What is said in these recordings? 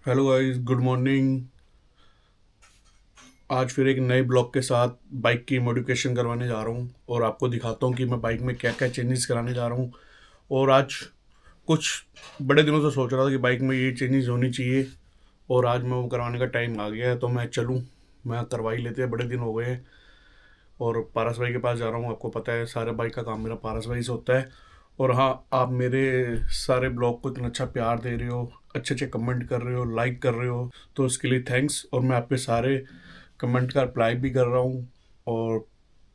Hello guys, good morning. आज फिर एक नए ब्लॉग के साथ बाइक की मॉडिफिकेशन करवाने जा रहा हूँ और आपको दिखाता हूँ कि मैं बाइक में क्या क्या चेंजेस कराने जा रहा हूँ। और आज कुछ बड़े दिनों से सोच रहा था कि बाइक में ये चेंजेस होनी चाहिए और आज मैं वो करवाने का टाइम आ गया है, तो मैं चलूँ। मैं करवा ही लेते हैं, बड़े दिन हो गए हैं। और पारस भाई के पास जा रहा हूँ। आपको पता है सारे बाइक का काम मेरा पारस भाई से होता है। और हाँ, आप मेरे सारे ब्लॉग को इतना अच्छा प्यार दे रहे हो, अच्छे अच्छे कमेंट कर रहे हो, लाइक कर रहे हो, तो उसके लिए थैंक्स। और मैं आपके सारे कमेंट का रिप्लाई भी कर रहा हूँ। और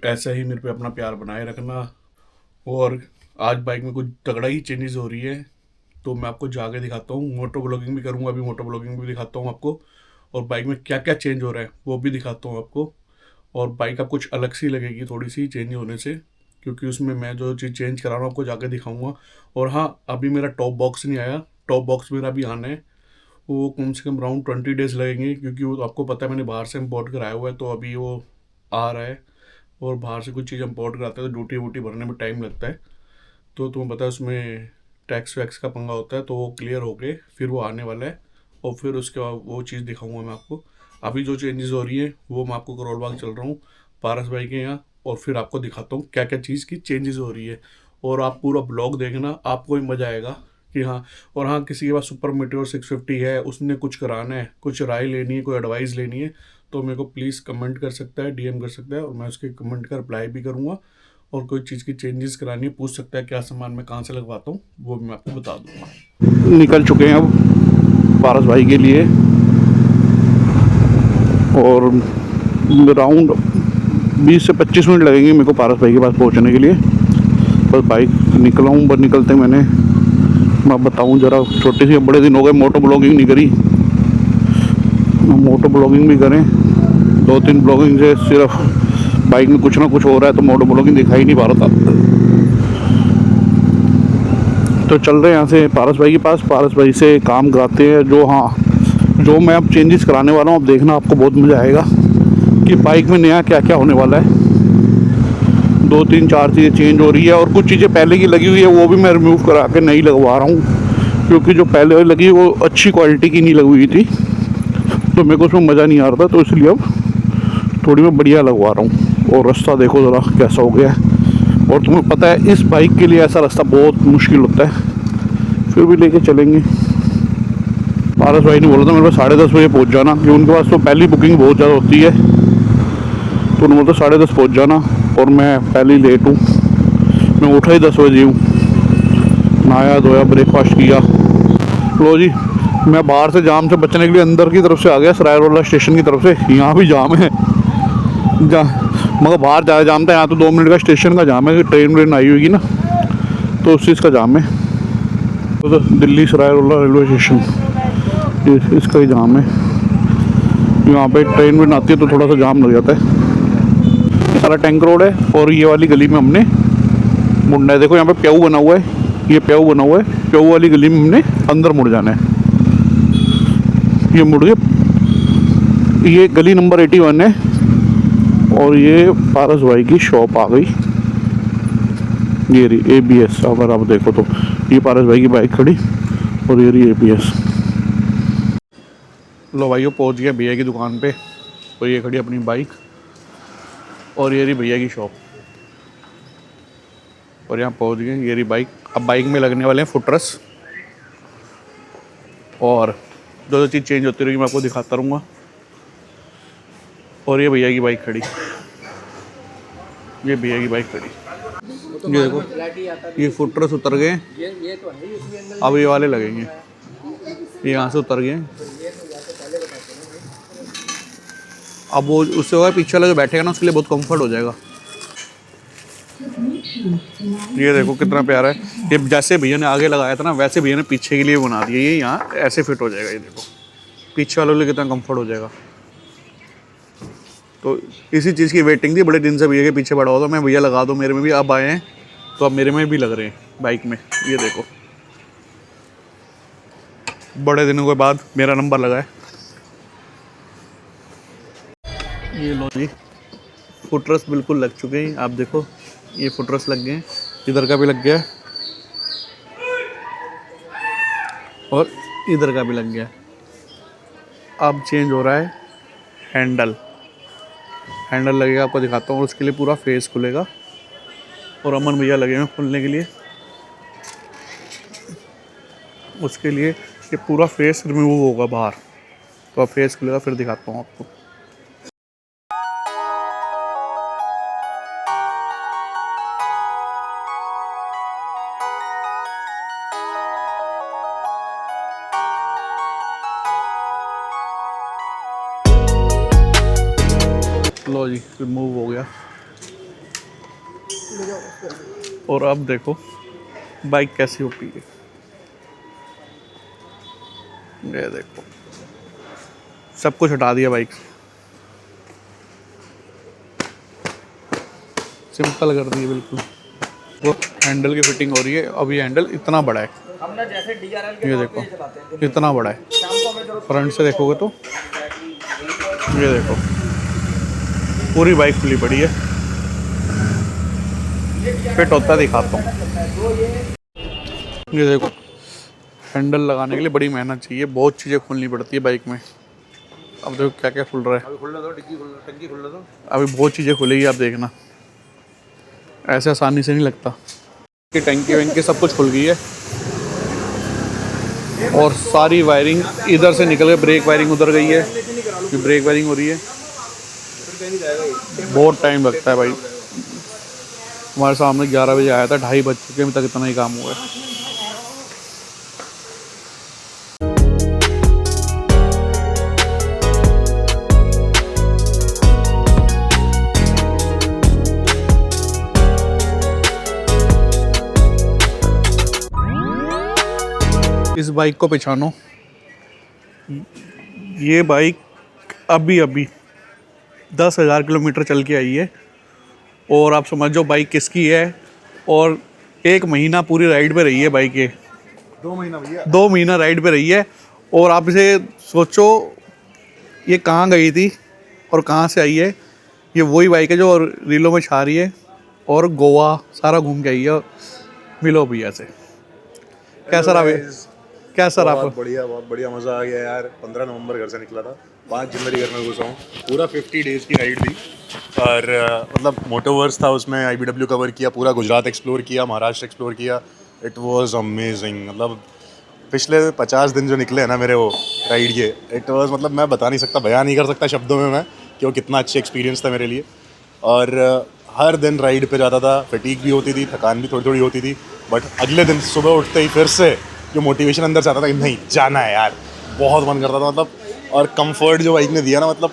ऐसा ही मेरे पे अपना प्यार बनाए रखना। और आज बाइक में कुछ तगड़ा ही चेंजेस हो रही है, तो मैं आपको जाके दिखाता हूँ। मोटो ब्लॉगिंग भी करूँगा, अभी मोटो ब्लॉगिंग भी दिखाता हूँ आपको। और बाइक में क्या क्या चेंज हो रहा है वो भी दिखाता हूँ आपको। और बाइक आप कुछ अलग सी लगेगी थोड़ी सी चेंज होने से, क्योंकि उसमें मैं जो चीज़ चेंज करा रहा हूँ आपको जाके दिखाऊंगा। और हाँ, अभी मेरा टॉप बॉक्स नहीं आया। टॉप बॉक्स मेरा अभी आना है। वो कम से कम अराउंड 20 डेज़ लगेंगे, क्योंकि वो आपको पता है मैंने बाहर से इम्पोर्ट कराया हुआ है, तो अभी वो आ रहा है। और बाहर से कुछ चीज़ इम्पोर्ट कराते हैं तो ड्यूटी वूटी भरने में टाइम लगता है। तो तुम्हें पता है उसमें टैक्स वैक्स का पंगा होता है, तो वो क्लियर हो गए फिर वो आने वाला है। और फिर उसके बाद वो चीज़ दिखाऊंगा मैं आपको। अभी जो चेंजेस हो रही है वो मैं आपको करोल बाग चल रहा हूँ पारस भाई के यहाँ, और फिर आपको दिखाता हूँ क्या क्या चीज़ की चेंजेस हो रही है। और आप पूरा ब्लॉग देखना, आपको भी मज़ा आएगा कि हाँ। और हाँ, किसी के पास सुपर मीटियोर 650 है, उसने कुछ कराना है, कुछ राय लेनी है, कोई एडवाइस लेनी है, तो मेरे को प्लीज़ कमेंट कर सकता है, डीएम कर सकता है, और मैं उसके कमेंट का रिप्लाई भी करूँगा। और कोई चीज़ की चेंजेस करानी है पूछ सकता है, क्या सामान मैं कहाँ से लगवाता हूँ वो भी मैं आपको बता दूँगा। निकल चुके हैं अब पारस भाई के लिए। और राउंड 20 से 25 मिनट लगेंगे मेरे को पारस भाई के पास पहुंचने के लिए। बस बाइक निकला हूँ, बस निकलते मैंने मैं बताऊँ ज़रा। छोटे से बड़े दिन हो गए मोटो ब्लॉगिंग नहीं करी। मोटो ब्लॉगिंग भी करें, 2-3 ब्लॉगिंग से सिर्फ बाइक में कुछ ना कुछ हो रहा है, तो मोटो ब्लॉगिंग दिखाई नहीं पा रहा था। तो चल रहे हैं यहाँ से पारस भाई के पास, पारस भाई से काम कराते हैं। जो हाँ, जो मैं अब चेंजेस कराने वाला हूँ, अब देखना आपको बहुत मज़ा आएगा कि बाइक में नया क्या क्या होने वाला है। 2-3-4 चीज़ें चेंज हो रही है, और कुछ चीज़ें पहले की लगी हुई है वो भी मैं रिमूव करा के नई लगवा रहा हूँ, क्योंकि जो पहले लगी वो अच्छी क्वालिटी की नहीं लगी हुई थी, तो मेरे को उसमें मज़ा नहीं आ रहा था, तो इसलिए अब थोड़ी मैं बढ़िया लगवा रहा हूँ। और रास्ता देखो ज़रा कैसा हो गया है। और तुम्हें पता है इस बाइक के लिए ऐसा रास्ता बहुत मुश्किल होता है, फिर भी लेके चलेंगे। पारस भाई ने बोला था मेरे पास 10:30 बजे पहुँच जाना, कि उनके पास तो पहली बुकिंग बहुत ज़्यादा होती है, तो उन्होंने बोला 10:30 पहुँच जाना। और मैं पहले ही लेट हूँ, मैं उठा ही 10 बजे हूँ। नहाया धोया, ब्रेकफास्ट किया। लो जी, मैं बाहर से जाम से बचने के लिए अंदर की तरफ से आ गया, सरायरोला स्टेशन की तरफ से। यहाँ भी जाम है, जा मगर बाहर ज़्यादा जाम था, यहाँ तो 2 मिनट का स्टेशन का जाम है, ट्रेन व्रेन आई होगी ना, तो उस चीज़ का जाम है। तो दिल्ली सरायरोला रेलवे स्टेशन, इसका ही जाम है। यहाँ पे ट्रेन व्रेन आती है तो थोड़ा सा जाम लग जाता है। ये सारा टैंक रोड है, और ये वाली गली में हमने मुड़ना है। देखो यहाँ पे प्याऊ बना हुआ है, ये प्याऊ बना हुआ है, प्याऊ वाली गली में हमने अंदर मुड़ जाना है। ये मुड़ गए, ये गली नंबर 81 है। और ये पारस भाई की शॉप आ गई, ये रही ABS। अगर आप देखो तो ये पारस भाई की बाइक खड़ी, और ये रही ABS। लो भाइयों, पहुंच गया भैया की दुकान पे। और ये खड़ी अपनी बाइक, और ये रही भैया की शॉप। और यहाँ पहुंच गए, ये रही बाइक। अब बाइक में लगने वाले हैं फुटरेस, और जो जो चीज़ चेंज होती रहेगी मैं आपको दिखाता रहूँगा। और ये भैया की बाइक खड़ी, ये भैया की बाइक खड़ी। ये देखो, ये फुटरेस उतर गए, अब ये वाले लगेंगे। ये यहाँ से उतर गए, अब वो उससे होगा पीछे वाला जो बैठेगा ना उसके लिए बहुत कंफर्ट हो जाएगा। ये देखो कितना प्यारा है। ये जैसे भैया ने आगे लगाया था ना, वैसे भैया ने पीछे के लिए बना दिया। ये यहाँ ऐसे फिट हो जाएगा, ये देखो पीछे वालों के लिए कितना कंफर्ट हो जाएगा। तो इसी चीज़ की वेटिंग थी, बड़े दिन से भैया के पीछे पड़ा हुआ था मैं, भैया लगा दो मेरे में भी। अब आए हैं तो अब मेरे में भी लग रहे हैं बाइक में। ये देखो बड़े दिनों के बाद मेरा नंबर लगा है। ये लो जी, फुटरेस बिल्कुल लग चुके हैं। आप देखो ये फुटरेस लग गए हैं, इधर का भी लग गया है, और इधर का भी लग गया है। अब चेंज हो रहा है हैंडल। हैंडल लगेगा, आपको दिखाता हूँ। उसके लिए पूरा फेस खुलेगा और अमन भैया लगे हैं खुलने के लिए। उसके लिए ये पूरा फेस रिमूव होगा बाहर, तो अब फेस खुलेगा, फिर दिखाता हूँ आपको। लो जी, रिमूव हो गया। और अब देखो बाइक कैसी होती है। ये देखो सब कुछ हटा दिया बाइक से, सिंपल कर दी है बिल्कुल। वो हैंडल की फिटिंग हो रही है। अब ये हैंडल इतना बड़ा है, हमने जैसे DRL के ये तौर देखो पे चलाते हैं। इतना बड़ा है। शाम को हमें जरूरत फ्रंट से देखोगे तो ये देखो पूरी बाइक खुली पड़ी है। फिट होता दिखाता हूँ। ये देखो हैंडल लगाने के लिए बड़ी मेहनत चाहिए, बहुत चीज़ें खोलनी पड़ती है बाइक में। अब देखो क्या क्या खुल रहा है। अभी बहुत चीज़ें खुलेगी, आप देखना, ऐसे आसानी से नहीं लगता। कि टंकी वंकी सब कुछ खुल गई है और सारी वायरिंग इधर से निकल के ब्रेक वायरिंग उधर गई है। ये ब्रेक वायरिंग हो रही है। बहुत टाइम लगता है भाई। हमारे सामने 11 बजे आया था, 2:30 बज चुके हैं, अभी तक इतना ही काम हुआ है। इस बाइक को पहचानो, ये बाइक अभी अभी 10,000 किलोमीटर चल के आई है और आप समझो बाइक किसकी है। और 1 महीना पूरी राइड पे रही है बाइक ये। 2 महीना भैया, 2 महीना राइड पे रही है। और आप इसे सोचो ये कहाँ गई थी और कहाँ से आई है। ये वही बाइक है जो रीलों में छा रही है और गोवा सारा घूम के आई है। मिलो भैया से। कैसा रहा? कैसा रहा? बहुत बढ़िया मज़ा आ गया यार। 15 नवंबर घर से निकला था, 5 जनवरी घर में घुसा हूँ। पूरा 50 डेज़ की राइड थी और मतलब मोटोवर्स था उसमें। IBW कवर किया, पूरा गुजरात एक्सप्लोर किया, महाराष्ट्र एक्सप्लोर किया। It was amazing. मतलब पिछले 50 दिन जो निकले हैं ना मेरे वो राइड के, इट वाज मतलब मैं बता नहीं सकता, बयान नहीं कर सकता शब्दों में मैं कि वो कितना अच्छा एक्सपीरियंस था मेरे लिए। और हर दिन राइड पे जाता था, फटीग भी होती थी, थकान भी थोड़ी थोड़ी होती थी, बट अगले दिन सुबह उठते ही फिर से जो मोटिवेशन अंदर से आता था कि नहीं जाना है यार, बहुत मन करता था मतलब। और कंफर्ट जो बाइक ने दिया ना, मतलब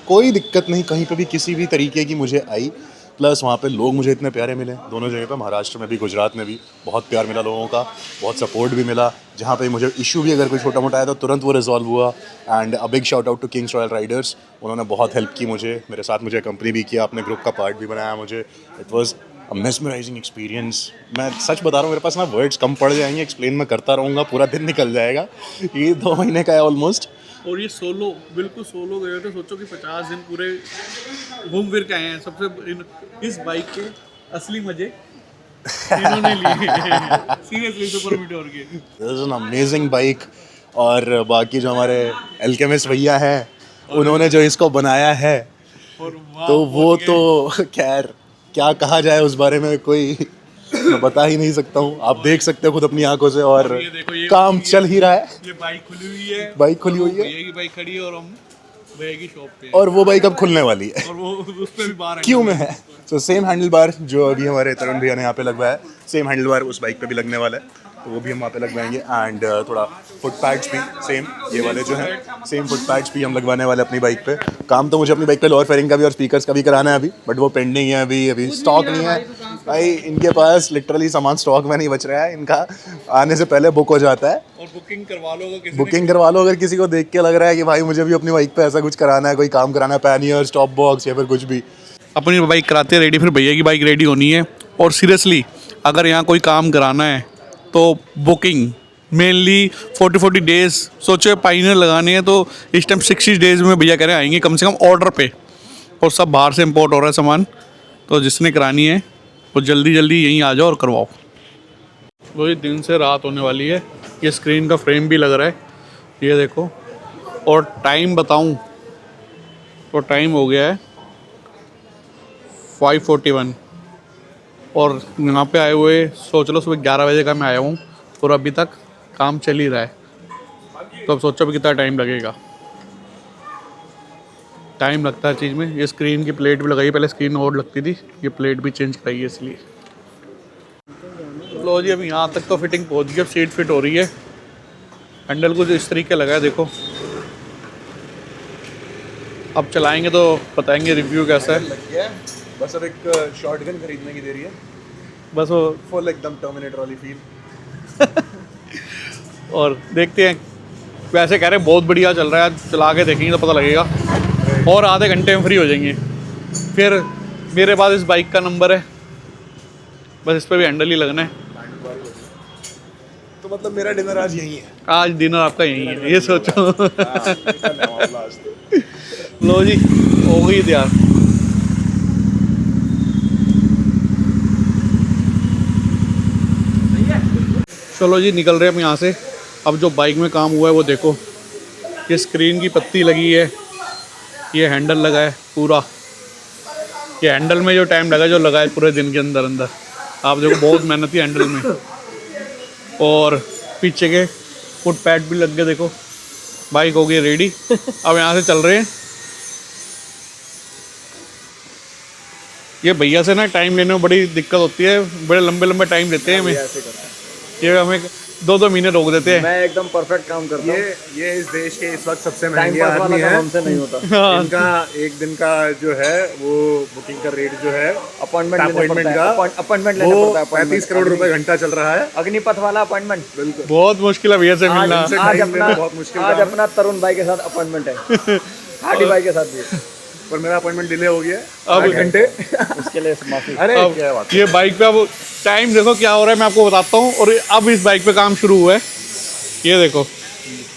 कोई दिक्कत नहीं कहीं पे भी किसी भी तरीके की मुझे आई। प्लस वहाँ पे लोग मुझे इतने प्यारे मिले दोनों जगह पे, महाराष्ट्र में भी गुजरात में भी बहुत प्यार मिला लोगों का, बहुत सपोर्ट भी मिला। जहाँ पे मुझे इशू भी अगर कोई छोटा मोटा आया तो तुरंत वो रिजॉल्व हुआ। And a big shout out to Kings Royal Riders, उन्होंने बहुत हेल्प की मुझे, मेरे साथ मुझे कंपनी भी किया, अपने ग्रुप का पार्ट भी बनाया मुझे। It was a mesmerising experience. मैं सच बता रहा हूँ, मेरे पास ना वर्ड्स कम पड़ जाएंगे, एक्सप्लेन मैं करता रहूँगा, पूरा दिन निकल जाएगा। ये 2 महीने का है ऑलमोस्ट। और ये सोलो, बिल्कुल सोलो गए थे। सोचो कि 50 दिन पूरे घूम फिर के आए हैं। इस बाइक के असली मजे इन्होंने लिए सीरियसली सुपर मीटियोर के। This is an amazing bike. और बाकी जो हमारे एल्केमिस्ट भैया हैं, उन्होंने जो इसको बनाया है, तो वो तो खैर क्या कहा जाए उस बारे में, कोई मैं बता ही नहीं सकता हूँ। आप देख सकते हो खुद अपनी आंखों से। और काम चल ही रहा है। ये बाइक खुली हुई है, बाइक खुली हुई है भैया की बाइक खड़ी है और हम भैया की शॉप पे हैं। और वो बाइक अब खुलने वाली है। और वो उस पे भी बाहर क्यों में है। तो सेम हैंडल बार जो अभी हमारे तरुण भैया ने यहाँ पे लगवाया है, सेम हैंडल बार उस बाइक पे भी लगने वाला है, तो वो भी हम वहाँ पे लगवाएंगे। एंड थोड़ा फुट पैड्स भी सेम, ये वाले जो हैं सेम फुट पैड्स भी हम लगवाने वाले अपनी बाइक पे। काम तो मुझे अपनी बाइक पे लोअर फेयरिंग का भी और स्पीकर्स का भी कराना है अभी, बट वो पेंडिंग है। अभी स्टॉक नहीं है भाई, इनके पास लिटरली सामान स्टॉक में नहीं बच रहा है, इनका आने से पहले बुक हो जाता है। और बुकिंग करवा लो अगर किसी को देख के लग रहा है कि भाई मुझे भी अपनी बाइक पे ऐसा कुछ कराना है, कोई काम कराना है, पैनियर, स्टॉप बॉक्स या फिर कुछ भी। अपनी बाइक कराते हैं रेडी, फिर भैया की बाइक रेडी होनी है। और सीरियसली अगर यहाँ कोई काम कराना है तो बुकिंग मेनली 40 डेज़ सोचो। पाइनियर लगानी है तो इस टाइम 60 डेज़ में भैया कह रहे हैं आएंगे कम से कम ऑर्डर पे। और सब बाहर से इंपोर्ट हो रहा है सामान, तो जिसने करानी है वो जल्दी यहीं आ जाओ और करवाओ। वही दिन से रात होने वाली है। ये स्क्रीन का फ्रेम भी लग रहा है, ये देखो। और टाइम बताऊं तो टाइम हो गया है 5:41 और यहाँ पे आए हुए सोच लो सुबह 11 बजे का मैं आया हूँ और अभी तक काम चल ही रहा है। तो अब सोचो भी कितना टाइम लगेगा। टाइम लगता है चीज़ में। ये स्क्रीन की प्लेट भी लगाई, पहले स्क्रीन और लगती थी, ये प्लेट भी चेंज कराई है इसलिए। लो जी, अभी यहाँ तक तो फिटिंग पहुँच गई। अब सीट फिट हो रही है। हैंडल कुछ इस तरीके लगा है, देखो। अब चलाएंगे तो बताएंगे रिव्यू कैसा है। लग गया है, बस अब एक शॉटगन खरीदने की देरी है, बस वो फुल एकदम टर्मिनेटर वाली फील। और देखते हैं। वैसे कह रहे हैं बहुत बढ़िया चल रहा है, चला के देखेंगे तो पता लगेगा। और आधे घंटे में फ्री हो जाएंगे। फिर मेरे पास इस बाइक का नंबर है, बस इस पर भी हैंडल ही लगना है। तो मतलब मेरा डिनर आज यही है। आज डिनर आपका यही है, ये सोचो। लास्ट लो जी, हो गई तैयार। चलो जी, निकल रहे हैं हम यहाँ से। अब जो बाइक में काम हुआ है वो देखो। ये स्क्रीन की पत्ती लगी है, ये हैंडल लगा है पूरा। ये हैंडल में जो टाइम लगा, जो लगा है पूरे दिन के अंदर अंदर, आप देखो बहुत मेहनत थी हैंडल में। और पीछे के फुट पैड भी लग गए, देखो। बाइक हो गई रेडी। अब यहाँ से चल रहे हैं। ये भैया से ना टाइम लेने में बड़ी दिक्कत होती है, बड़े लंबे लंबे टाइम लेते हैं हमें। ये हमें 2-2 महीने रोक देते हैं। मैं एकदम परफेक्ट काम करता हूँ। ये इस देश के इस वक्त सबसे टाइम महंगे पास वाला आदमी काम है। हमसे नहीं होता। इनका एक दिन का जो है वो बुकिंग का रेट जो है अपॉइंटमेंट लेना अपॉइंटमेंट पड़ता का है। अपॉइंटमेंट लेना वो पड़ता है। 35 करोड़ रुपए घंटा चल रहा है। अग्निपथ वाला अपॉइंटमेंट। बिल्कुल। बहुत मुश्किल है भैया से मिलना। आज time अपना लेना बहुत मुश्किल आज काम है। अपना तरुण भाई के साथ अपॉइंटमेंट है। हार्डी भाई के साथ भी। पर मेरा अपॉइंटमेंट डिले हो गया अब 8 घंटे। उसके लिए माफी। अरे अब क्या बात ये बाइक पे अब टाइम देखो क्या हो रहा है, मैं आपको बताता हूँ। और अब इस बाइक पे काम शुरू हुआ है, ये देखो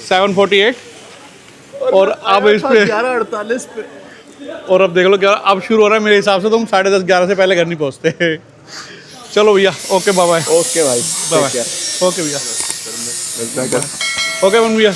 7:48। और अब इस पे 11:48 पे। और अब देख लो क्या अब शुरू हो रहा है। मेरे हिसाब से तुम 10:30-11 से पहले घर नहीं पहुँचते। चलो भैया, ओके बाय बाय। ओके भाई, बाय बाय। ओके भैया, मिलता है क्या? ओके मन भैया।